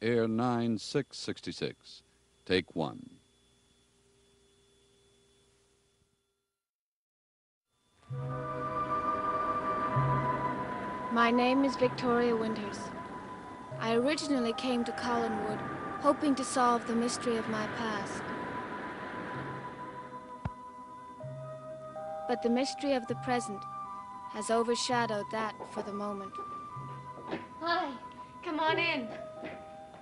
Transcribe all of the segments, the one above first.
Air 9666. Take one. My name is Victoria Winters. I originally came to Collinwood hoping to solve the mystery of my past. But the mystery of the present has overshadowed that for the moment. Hi. Come on in.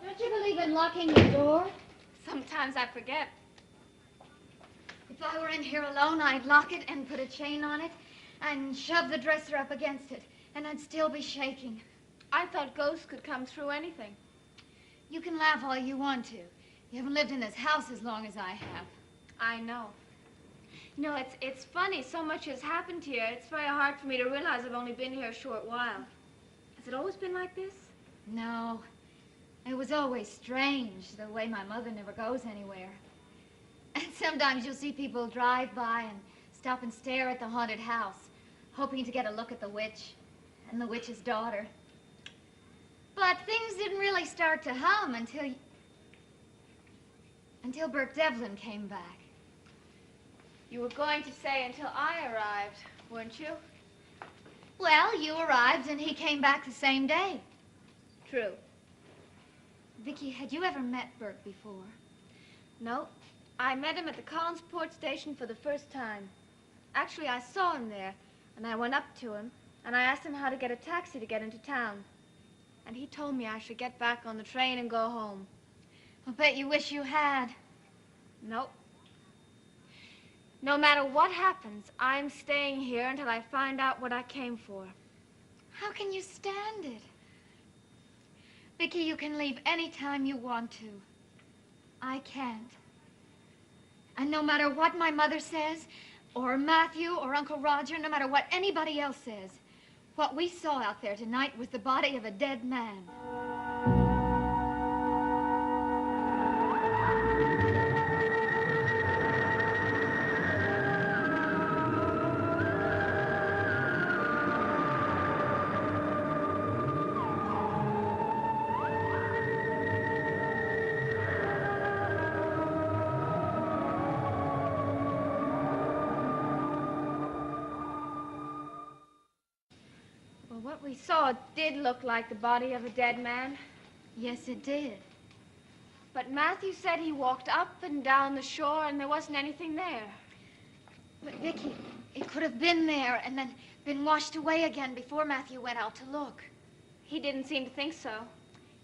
Don't you believe in locking the door? Sometimes I forget. If I were in here alone, I'd lock it and put a chain on it and shove the dresser up against it, and I'd still be shaking. I thought ghosts could come through anything. You can laugh all you want to. You haven't lived in this house as long as I have. I know. You know, it's funny. So much has happened here. It's very hard for me to realize I've only been here a short while. Has it always been like this? No. It was always strange, the way my mother never goes anywhere. And sometimes you'll see people drive by and stop and stare at the haunted house, hoping to get a look at the witch and the witch's daughter. But things didn't really start to hum until Burke Devlin came back. You were going to say until I arrived, weren't you? Well, you arrived and he came back the same day. True. Vicky, had you ever met Burke before? No. I met him at the Collinsport station for the first time. Actually, I saw him there, and I went up to him, and I asked him how to get a taxi to get into town. And he told me I should get back on the train and go home. I'll bet you wish you had. Nope. No matter what happens, I'm staying here until I find out what I came for. How can you stand it? Vicky, you can leave any time you want to. I can't. And no matter what my mother says, or Matthew, or Uncle Roger, no matter what anybody else says, what we saw out there tonight was the body of a dead man. What we saw did look like the body of a dead man. Yes, it did. But Matthew said he walked up and down the shore and there wasn't anything there. But, Vicky, it could have been there and then been washed away again before Matthew went out to look. He didn't seem to think so.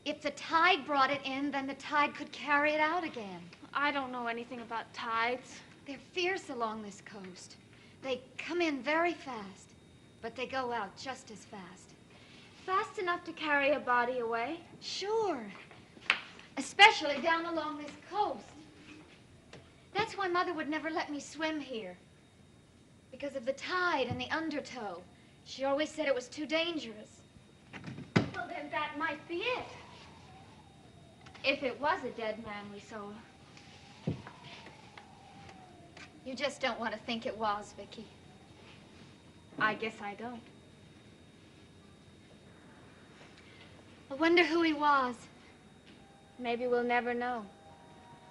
If the tide brought it in, then the tide could carry it out again. I don't know anything about tides. They're fierce along this coast. They come in very fast, but they go out just as fast. Fast enough to carry a body away? Sure. Especially down along this coast. That's why Mother would never let me swim here. Because of the tide and the undertow. She always said it was too dangerous. Well, then that might be it. If it was a dead man we saw. You just don't want to think it was, Vicky. I guess I don't. I wonder who he was. Maybe we'll never know.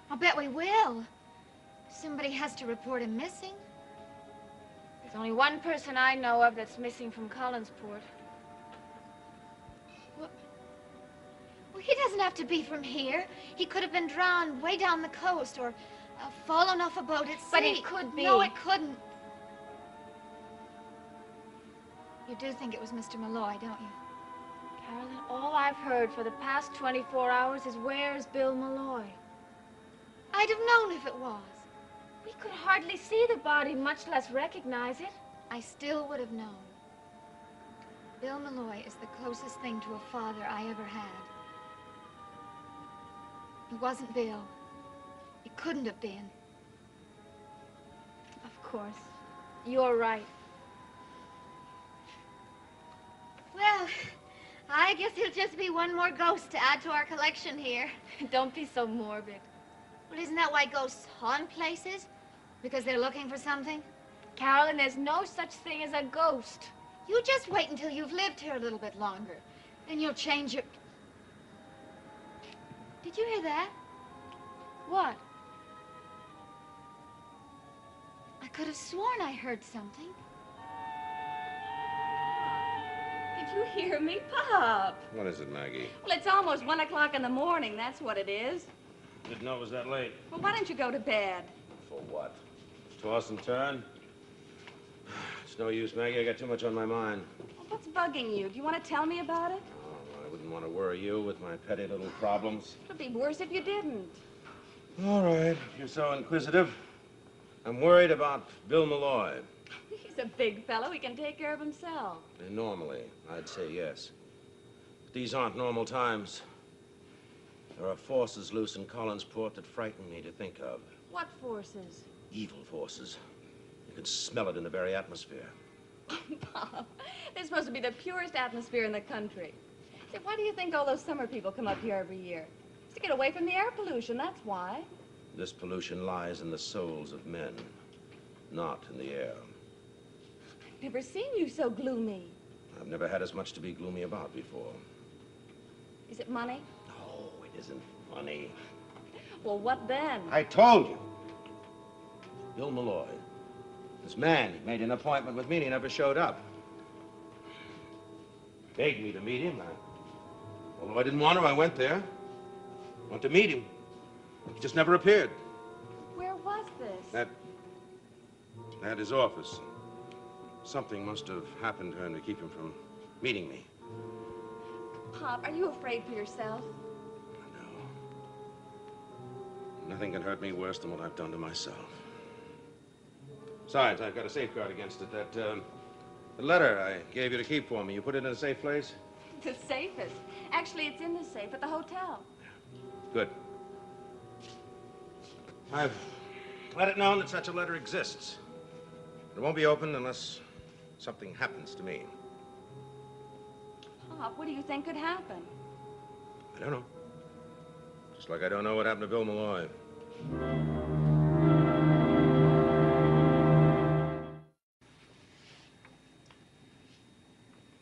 I'll bet we will. Somebody has to report him missing. There's only one person I know of that's missing from Collinsport. Well, he doesn't have to be from here. He could have been drowned way down the coast or fallen off a boat at sea. But it could be. No, it couldn't. You do think it was Mr. Malloy, don't you? Carolyn, all I've heard for the past 24 hours is where's Bill Malloy? I'd have known if it was. We could hardly see the body, much less recognize it. I still would have known. Bill Malloy is the closest thing to a father I ever had. It wasn't Bill. It couldn't have been. Of course. You're right. Well, I guess he'll just be one more ghost to add to our collection here. Don't be so morbid. Well, isn't that why ghosts haunt places? Because they're looking for something? Carolyn, there's no such thing as a ghost. You just wait until you've lived here a little bit longer. Then you'll change your... Did you hear that? What? I could have sworn I heard something. Did you hear me, Pop? What is it, Maggie? Well, it's almost 1 o'clock in the morning. That's what it is. Didn't know it was that late. Well, why don't you go to bed? For what? Toss and turn? It's no use, Maggie. I got too much on my mind. Well, what's bugging you? Do you want to tell me about it? Oh, I wouldn't want to worry you with my petty little problems. It would be worse if you didn't. All right, if you're so inquisitive. I'm worried about Bill Malloy. He's a big fellow. He can take care of himself. And normally, I'd say yes. But these aren't normal times. There are forces loose in Collinsport that frighten me to think of. What forces? Evil forces. You can smell it in the very atmosphere. Pop, this is supposed to be the purest atmosphere in the country. Say, why do you think all those summer people come up here every year? It's to get away from the air pollution, that's why. This pollution lies in the souls of men, not in the air. I've never seen you so gloomy. I've never had as much to be gloomy about before. Is it money? No, it isn't funny. Well, what then? I told you. Bill Malloy. This man, he made an appointment with me and he never showed up. Begged me to meet him. Although I didn't want to, I went there. Went to meet him. He just never appeared. Where was this? At his office. Something must have happened to him to keep him from meeting me. Pop, are you afraid for yourself? No. Nothing can hurt me worse than what I've done to myself. Besides, I've got a safeguard against it. The letter I gave you to keep for me, you put it in a safe place? The safest. Actually, it's in the safe at the hotel. Good. I've let it known that such a letter exists. It won't be opened unless something happens to me. Pop, what do you think could happen? I don't know. Just like I don't know what happened to Bill Malloy.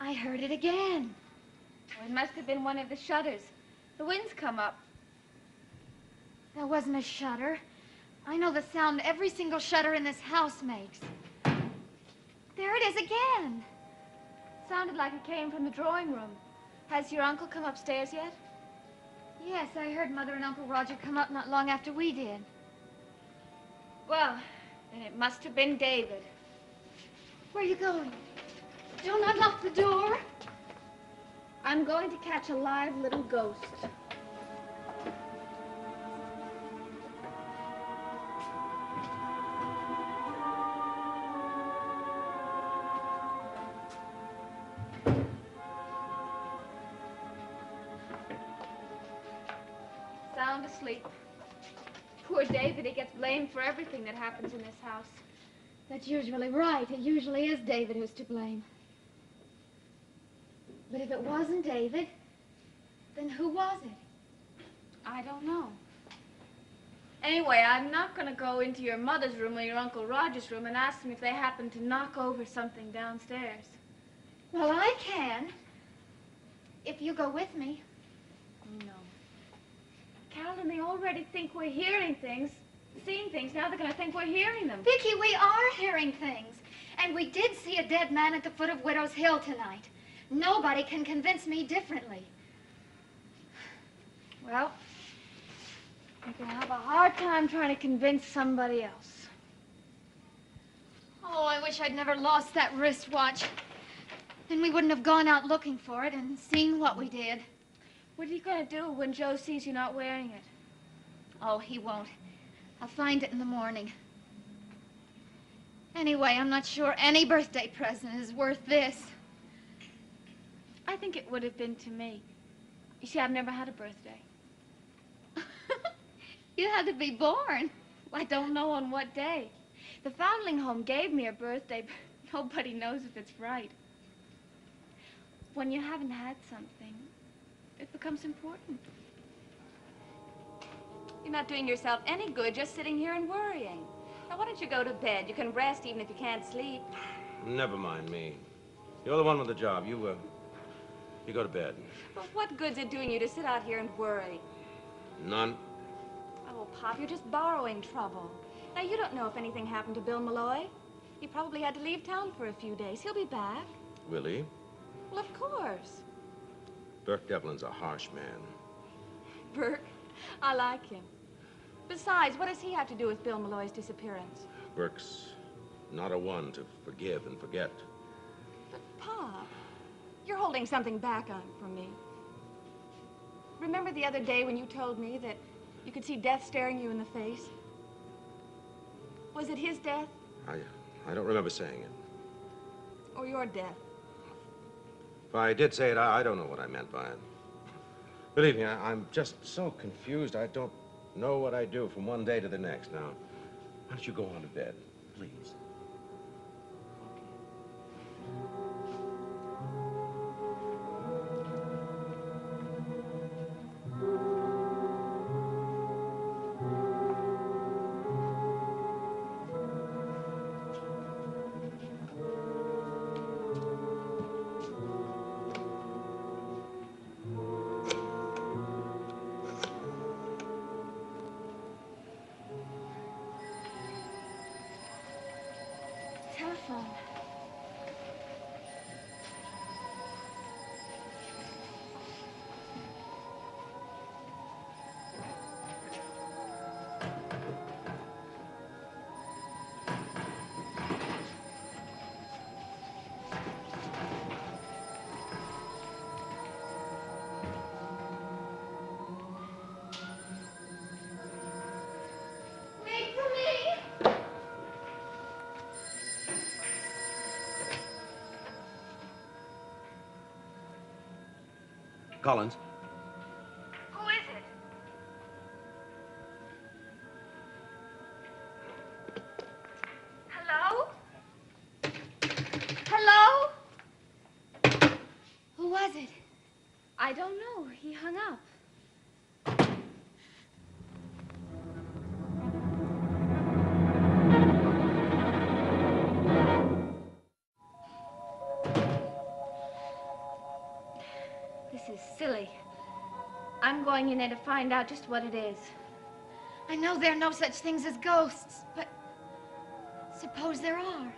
I heard it again. Oh, it must have been one of the shutters. The wind's come up. That wasn't a shutter. I know the sound every single shutter in this house makes. There it is again. Sounded like it came from the drawing room. Has your uncle come upstairs yet? Yes, I heard Mother and Uncle Roger come up not long after we did. Well, then it must have been David. Where are you going? Don't unlock the door. I'm going to catch a live little ghost. Sound asleep. Poor David, he gets blamed for everything that happens in this house. That's usually right. It usually is David who's to blame. But if it wasn't David, then who was it? I don't know. Anyway, I'm not going to go into your mother's room or your Uncle Roger's room and ask them if they happen to knock over something downstairs. Well, I can. If you go with me. No. Carolyn, they already think we're hearing things, seeing things. Now they're going to think we're hearing them. Vicki, we are hearing things. And we did see a dead man at the foot of Widow's Hill tonight. Nobody can convince me differently. Well, you're going to have a hard time trying to convince somebody else. Oh, I wish I'd never lost that wristwatch. Then we wouldn't have gone out looking for it and seen what we did. What are you going to do when Joe sees you not wearing it? Oh, he won't. I'll find it in the morning. Anyway, I'm not sure any birthday present is worth this. I think it would have been to me. You see, I've never had a birthday. You had to be born. I don't know on what day. The foundling home gave me a birthday, but nobody knows if it's right. When you haven't had something, it becomes important. You're not doing yourself any good just sitting here and worrying. Now, why don't you go to bed? You can rest even if you can't sleep. Never mind me. You're the one with the job. You go to bed. But what good's it doing you to sit out here and worry? None. Oh, Pop, you're just borrowing trouble. Now, you don't know if anything happened to Bill Malloy. He probably had to leave town for a few days. He'll be back. Will he? Well, of course. Burke Devlin's a harsh man. Burke, I like him. Besides, what does he have to do with Bill Malloy's disappearance? Burke's not a one to forgive and forget. But, Pop, you're holding something back on from me. Remember the other day when you told me that you could see death staring you in the face? Was it his death? I don't remember saying it. Or your death? If I did say it, I don't know what I meant by it. Believe me, I'm just so confused. I don't know what I do from one day to the next. Now, why don't you go on to bed, please? Telephone. Wait for me! Collins? Who is it? Hello? Hello? Who was it? I don't know. He hung up. This is silly. I'm going in there to find out just what it is. I know there are no such things as ghosts, but suppose there are.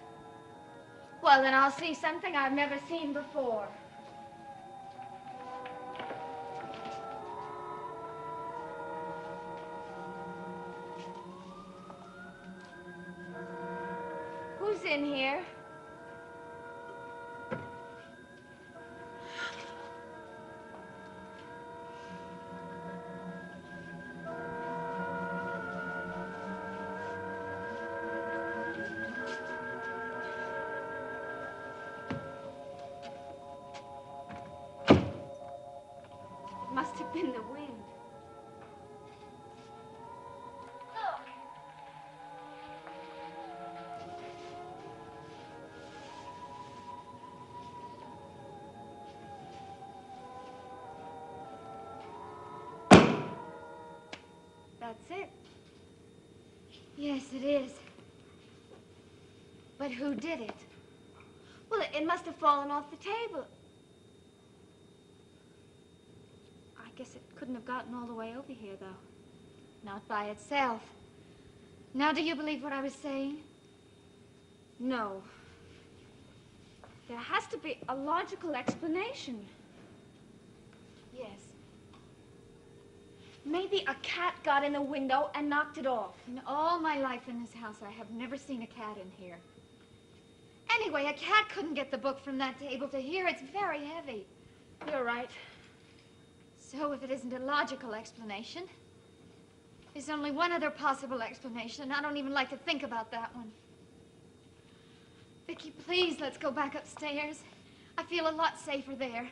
Well, then I'll see something I've never seen before. Who's in here? Must have been the wind. That's it. Yes, it is. But who did it? Well, it must have fallen off the table. I guess it couldn't have gotten all the way over here, though. Not by itself. Now, do you believe what I was saying? No. There has to be a logical explanation. Yes. Maybe a cat got in the window and knocked it off. In all my life in this house, I have never seen a cat in here. Anyway, a cat couldn't get the book from that table to here. It's very heavy. You're right. So if it isn't a logical explanation, there's only one other possible explanation, and I don't even like to think about that one. Vicky, please, let's go back upstairs. I feel a lot safer there.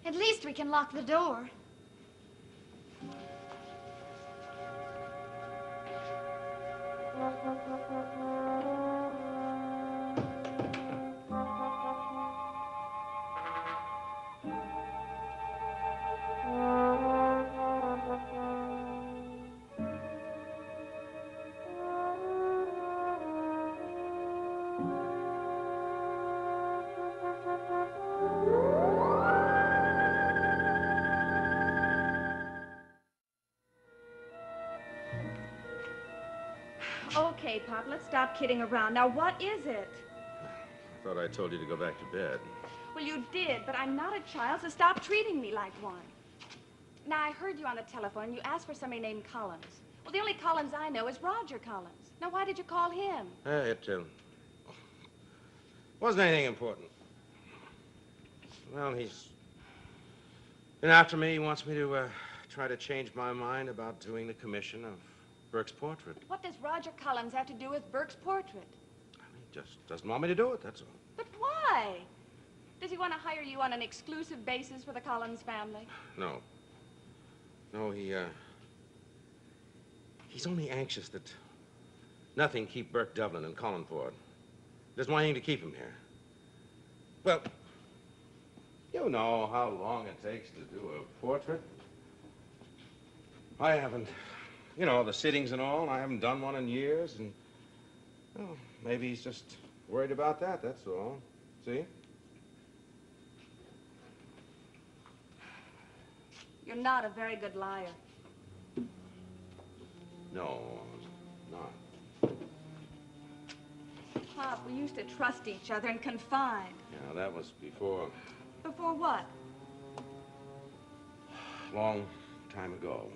At least we can lock the door. Okay, Pop, let's stop kidding around. Now, what is it? I thought I told you to go back to bed. Well, you did, but I'm not a child, so stop treating me like one. Now, I heard you on the telephone. You asked for somebody named Collins. Well, the only Collins I know is Roger Collins. Now, why did you call him? It wasn't anything important. Well, he's been after me. He wants me to try to change my mind about doing the commission of Burke's portrait. What does Roger Collins have to do with Burke's portrait? He just doesn't want me to do it, that's all. But why? Does he want to hire you on an exclusive basis for the Collins family? No. No, he's only anxious that nothing keep Burke Devlin in Collinford. Doesn't want anything to keep him here. Well, you know how long it takes to do a portrait. I haven't, you know, the sittings and all, I haven't done one in years, and, well, maybe he's just worried about that, that's all. See? You're not a very good liar. No, not. Pop, we used to trust each other and confide. Yeah, that was before. Before what? Long time ago.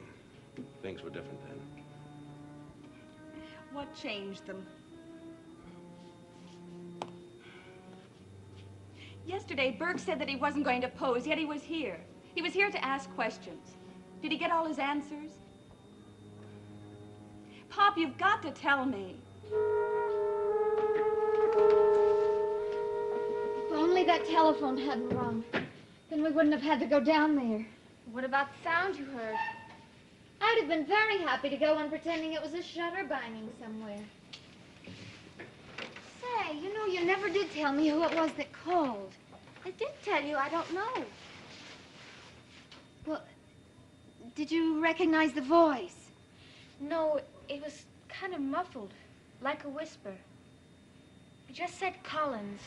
Things were different then. What changed them? Yesterday, Burke said that he wasn't going to pose, yet he was here. He was here to ask questions. Did he get all his answers? Pop, you've got to tell me. If only that telephone hadn't rung, then we wouldn't have had to go down there. What about the sound you heard? I'd have been very happy to go on pretending it was a shutter banging somewhere. Say, you know, you never did tell me who it was that called. I did tell you, I don't know. Well, did you recognize the voice? No, it was kind of muffled, like a whisper. It just said Collins.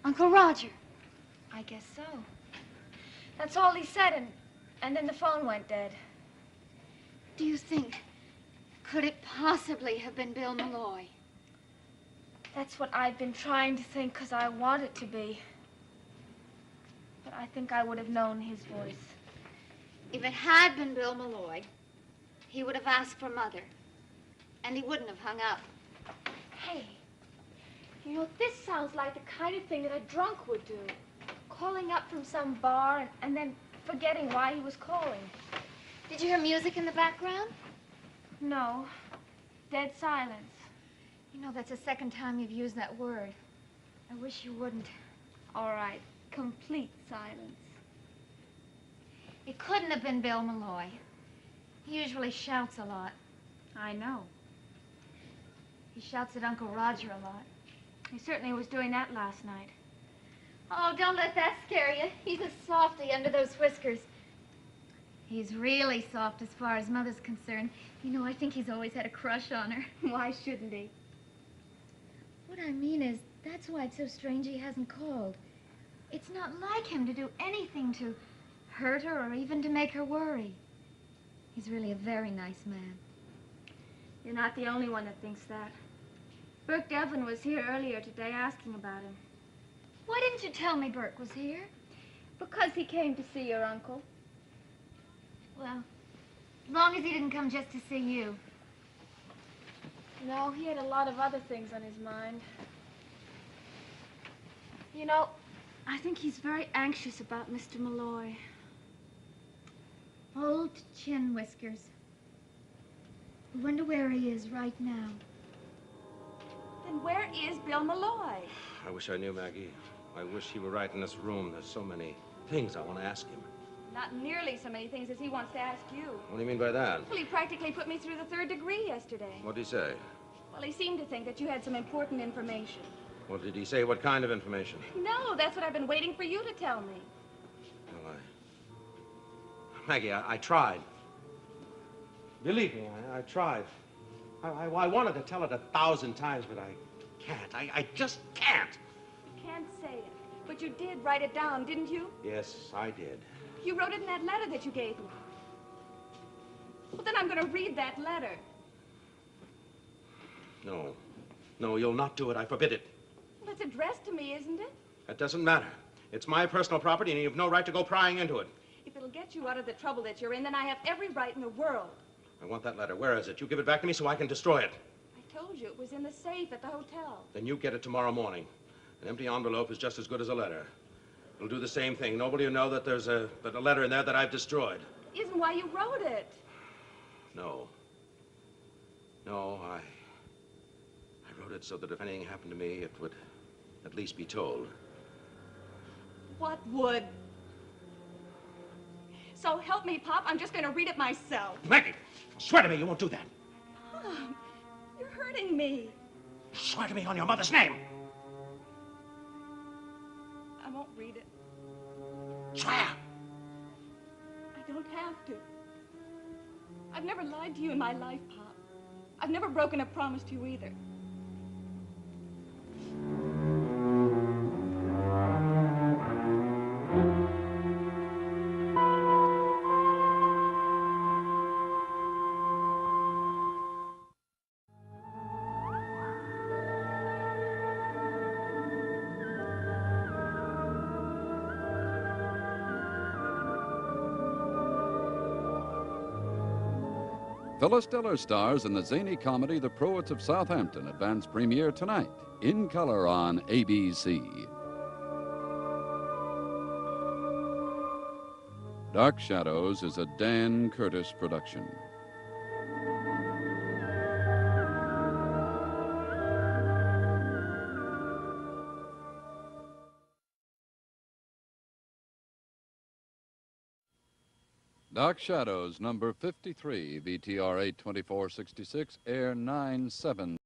Uncle Roger. I guess so. That's all he said, and then the phone went dead. Do you think, could it possibly have been Bill Malloy? That's what I've been trying to think, because I want it to be. But I think I would have known his voice. If it had been Bill Malloy, he would have asked for Mother, and he wouldn't have hung up. Hey, you know, this sounds like the kind of thing that a drunk would do. Calling up from some bar and then forgetting why he was calling. Did you hear music in the background? No, dead silence. You know, that's the second time you've used that word. I wish you wouldn't. All right, complete silence. It couldn't have been Bill Malloy. He usually shouts a lot. I know. He shouts at Uncle Roger a lot. He certainly was doing that last night. Oh, don't let that scare you. He's a softy under those whiskers. He's really soft as far as Mother's concerned. You know, I think he's always had a crush on her. Why shouldn't he? What I mean is, that's why it's so strange he hasn't called. It's not like him to do anything to hurt her or even to make her worry. He's really a very nice man. You're not the only one that thinks that. Burke Devlin was here earlier today asking about him. Why didn't you tell me Burke was here? Because he came to see your uncle. Well, as long as he didn't come just to see you. No, he had a lot of other things on his mind. You know, I think he's very anxious about Mr. Malloy. Old chin whiskers. I wonder where he is right now. Then where is Bill Malloy? I wish I knew, Maggie. I wish he were right in this room. There's so many things I want to ask him. Not nearly so many things as he wants to ask you. What do you mean by that? Well, he practically put me through the 3rd degree yesterday. What did he say? Well, he seemed to think that you had some important information. Well, did he say what kind of information? No, that's what I've been waiting for you to tell me. Well, Maggie, I tried. Believe me, I tried. I wanted to tell it 1,000 times, but I can't. I just can't. You can't say it. But you did write it down, didn't you? Yes, I did. You wrote it in that letter that you gave me. Well, then I'm going to read that letter. No. No, you'll not do it. I forbid it. Well, it's addressed to me, isn't it? That doesn't matter. It's my personal property, and you've no right to go prying into it. If it'll get you out of the trouble that you're in, then I have every right in the world. I want that letter. Where is it? You give it back to me so I can destroy it. I told you it was in the safe at the hotel. Then you get it tomorrow morning. An empty envelope is just as good as a letter. It'll do the same thing. Nobody will know that there's a letter in there that I've destroyed. Isn't why you wrote it. No. No, I wrote it so that if anything happened to me, it would at least be told. What would? So help me, Pop. I'm just going to read it myself. Maggie, swear to me you won't do that. Pop, you're hurting me. Swear to me on your mother's name. I won't read it. Swear. I don't have to. I've never lied to you in my life, Pop. I've never broken a promise to you either. Phyllis Diller stars in the zany comedy The Pruitts of Southampton, advance premiere tonight, in color on ABC. Dark Shadows is a Dan Curtis production. Dark Shadows, number 53, VTR 82466, air 9/7.